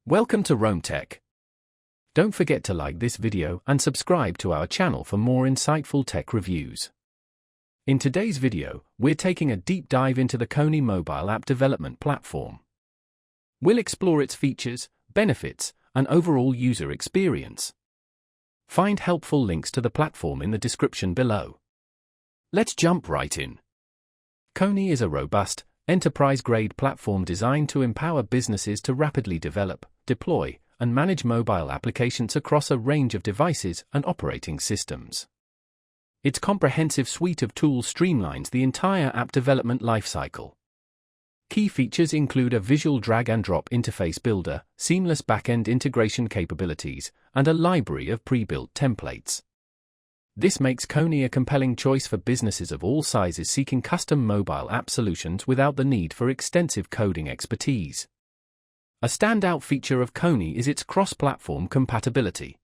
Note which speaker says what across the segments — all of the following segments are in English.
Speaker 1: Welcome to Rome Tech. Don't forget to like this video and subscribe to our channel for more insightful tech reviews. In today's video, we're taking a deep dive into the Kony mobile app development platform. We'll explore its features, benefits, and overall user experience. Find helpful links to the platform in the description below. Let's jump right in. Kony is a robust, enterprise-grade platform designed to empower businesses to rapidly develop, deploy, and manage mobile applications across a range of devices and operating systems. Its comprehensive suite of tools streamlines the entire app development lifecycle. Key features include a visual drag-and-drop interface builder, seamless back-end integration capabilities, and a library of pre-built templates. This makes Kony a compelling choice for businesses of all sizes seeking custom mobile app solutions without the need for extensive coding expertise. A standout feature of Kony is its cross-platform compatibility.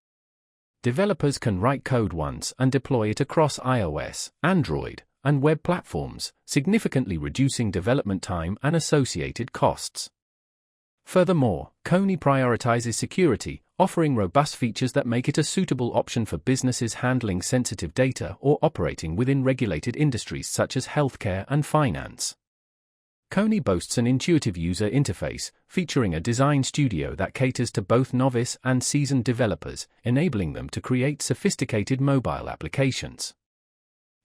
Speaker 1: Developers can write code once and deploy it across iOS, Android, and web platforms, significantly reducing development time and associated costs. Furthermore, Kony prioritizes security, offering robust features that make it a suitable option for businesses handling sensitive data or operating within regulated industries such as healthcare and finance. Kony boasts an intuitive user interface, featuring a design studio that caters to both novice and seasoned developers, enabling them to create sophisticated mobile applications.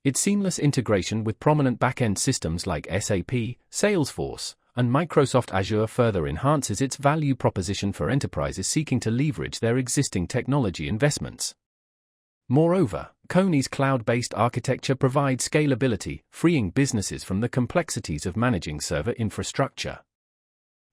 Speaker 1: Its seamless integration with prominent back-end systems like SAP, Salesforce, and Microsoft Azure further enhances its value proposition for enterprises seeking to leverage their existing technology investments. Moreover, Kony's cloud-based architecture provides scalability, freeing businesses from the complexities of managing server infrastructure.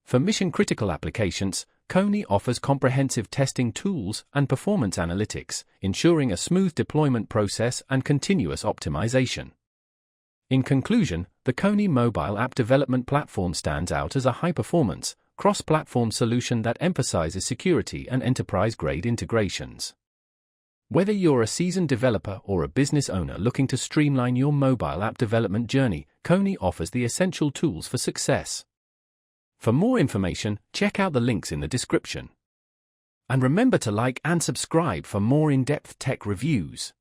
Speaker 1: For mission-critical applications, Kony offers comprehensive testing tools and performance analytics, ensuring a smooth deployment process and continuous optimization. In conclusion, the Kony mobile app development platform stands out as a high-performance, cross-platform solution that emphasizes security and enterprise-grade integrations. Whether you're a seasoned developer or a business owner looking to streamline your mobile app development journey, Kony offers the essential tools for success. For more information, check out the links in the description. And remember to like and subscribe for more in-depth tech reviews.